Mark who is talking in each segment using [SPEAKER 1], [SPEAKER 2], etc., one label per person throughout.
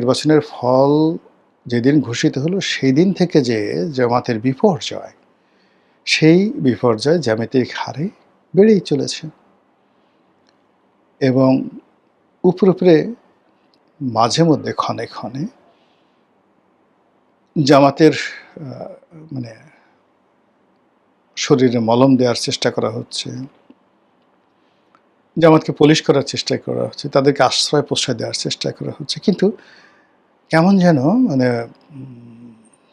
[SPEAKER 1] নির্বাচনের ফল যেদিন ঘোষিত হলো সেই দিন থেকে যে জামাতের বিপর্যয়, সেই বিপর্যয় জ্যামিতিক হারে বেড়েই চলেছে এবং উপরে মাঝে মধ্যে ক্ষণে ক্ষণে জামাতের মানে শরীরে মলম দেওয়ার চেষ্টা করা হচ্ছে, জামাতকে পুলিশ করার চেষ্টা করা হচ্ছে, তাদেরকে আশ্রয় প্রশ্রয় দেওয়ার চেষ্টা করা হচ্ছে, কিন্তু কেমন যেন মানে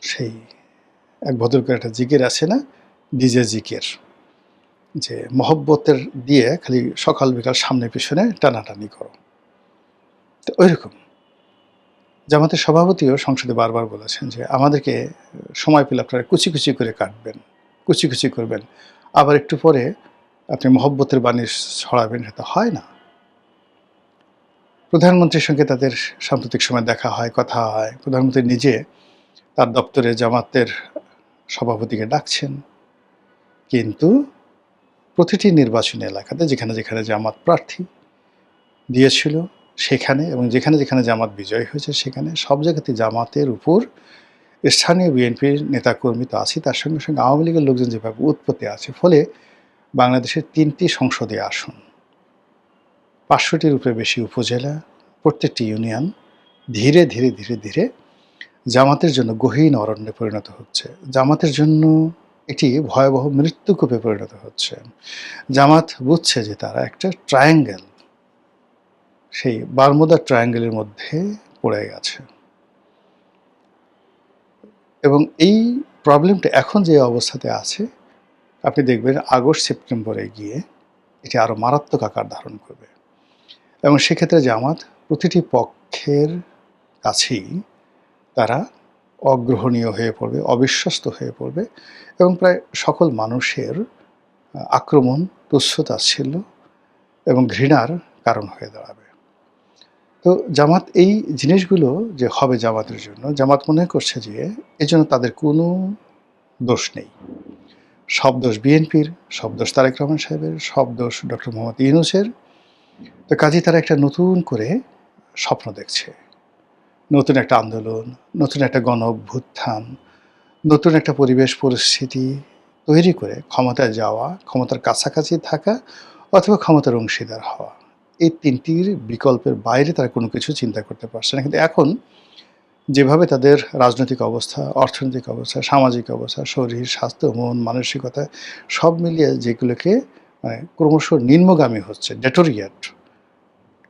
[SPEAKER 1] সেই এক ভদ্রলোকের একটা জিকির আছে না, ডিজে জিকির, যে মহব্বতের দিয়ে খালি সকাল বিকাল সামনে পিছনে টানাটানি করো। তো ওইরকম জামাতের সভাপতিও সংসদে বারবার বলেছেন যে আমাদেরকে সময় পেলে আপনারা কুচি কুচি করে কাটবেন, কুচি কুচি করবেন, আবার একটু পরে আপনি মহব্বতের বাণী ছড়াবেন। এটা হয় না। প্রধানমন্ত্রীর সঙ্গে তাদের সাম্প্রতিক সময় দেখা হয়, কথা হয়। প্রধানমন্ত্রী নিজে তার দপ্তরে জামাতের সভাপতিকে ডাকছেন, কিন্তু প্রতিটি নির্বাচনী এলাকাতে যেখানে যেখানে জামাত প্রার্থী দিয়েছিল সেখানে এবং যেখানে যেখানে জামাত বিজয় হয়েছে সেখানে সব জায়গাতে জামাতের উপর স্থানীয় বিএনপির নেতাকর্মী তো আছে, তার সঙ্গে সঙ্গে আওয়ামী লীগের লোকজন যেভাবে উৎপত্তি আছে, ফলে বাংলাদেশের ৩টি সংসদীয় আসন, ৫০০টির উপরে বেশি উপজেলা, প্রত্যেকটি ইউনিয়ন ধীরে ধীরে ধীরে ধীরে জামাতের জন্য গহীন অরণ্যে পরিণত হচ্ছে, জামাতের জন্য একটি ভয়াবহ মৃত্যুকূপে পরিণত হচ্ছে। জামাত বুঝছে যে তারা একটা ট্রায়াঙ্গেল, সেই বারমুদা ট্রায়াঙ্গেলের মধ্যে পড়ে গেছে এবং এই প্রবলেমটা এখন যে অবস্থাতে আছে আপনি দেখবেন আগস্ট সেপ্টেম্বরে গিয়ে এটি আরও মারাত্মক আকার ধারণ করবে এবং সেক্ষেত্রে জামাত প্রতিটি পক্ষের কাছেই তারা অগ্রহণীয় হয়ে পড়বে, অবিশ্বস্ত হয়ে পড়বে এবং প্রায় সকল মানুষের আক্রমণ, তুচ্ছ-তাচ্ছিল্য এবং ঘৃণার কারণ হয়ে দাঁড়াবে। তো জামাত এই জিনিসগুলো যে হবে জামাতের জন্য, জামাত মনে করছে যে এজন্য তাদের কোনো দোষ নেই। সব দোষ বিএনপির, সব দোষ তারেক রহমান সাহেবের, সব দোষ ডক্টর মোহাম্মদ ইউনূসের। তো কাজেই তারা একটা নতুন করে স্বপ্ন দেখছে, নতুন একটা আন্দোলন, নতুন একটা গণ অভ্যুত্থান, নতুন একটা পরিবেশ পরিস্থিতি তৈরি করে ক্ষমতায় যাওয়া, ক্ষমতার কাছাকাছি থাকা অথবা ক্ষমতার অংশীদার হওয়া। এই ৩টির বিকল্পের বাইরে তারা কোনো কিছু চিন্তা করতে পারছে না। কিন্তু এখন যেভাবে তাদের রাজনৈতিক অবস্থা, অর্থনৈতিক অবস্থা, সামাজিক অবস্থা, শরীর, স্বাস্থ্য, মন, মানসিকতা সব মিলিয়ে যেগুলোকে মানে ক্রমশ নিম্নগামী হচ্ছে, ডেটোরিয়েট,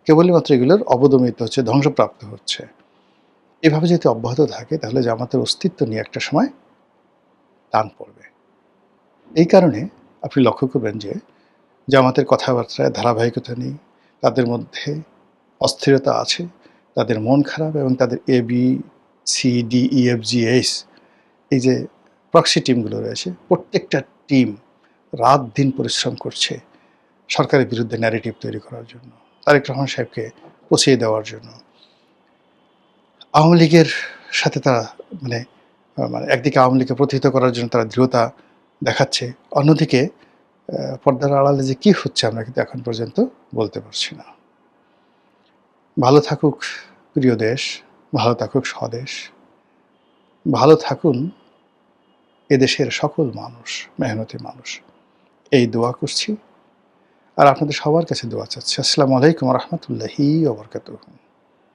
[SPEAKER 1] কেবলই মাত্র এগুলোর অবদমিত হচ্ছে, ধ্বংসপ্রাপ্ত হচ্ছে। এভাবে যদি অব্যাহত থাকে তাহলে জামাতের অস্তিত্ব নিয়ে একটা সময় টান পড়বে। এই কারণে আপনি লক্ষ্য করবেন যে জামাতের কথাবার্তায় ধারাবাহিকতা নেই, তাদের মধ্যে অস্থিরতা আছে, তাদের মন খারাপ এবং তাদের ABCDEFGH এই যে প্রক্সি টিমগুলো রয়েছে, প্রত্যেকটা টিম রাত দিন পরিশ্রম করছে সরকারের বিরুদ্ধে ন্যারেটিভ তৈরি করার জন্য, তারেক রহমান সাহেবকে পচিয়ে দেওয়ার জন্য। আওয়ামী লীগের সাথে তারা মানে একদিকে আওয়ামী লীগকে প্রতিহত করার জন্য তারা দৃঢ়তা দেখাচ্ছে, অন্যদিকে পর্দার আড়ালে যে কী হচ্ছে আমরা কিন্তু এখন পর্যন্ত বলতে পারছি না। ভালো থাকুক প্রিয় দেশ, ভালো থাকুক স্বদেশ, ভালো থাকুন এদেশের সকল মানুষ, মেহনতি মানুষ, এই দোয়া করছি আর আপনাদের সবার কাছে দোয়া চাচ্ছি। আসসালামু আলাইকুম ওয়া রাহমাতুল্লাহি ওয়া বারাকাতুহু।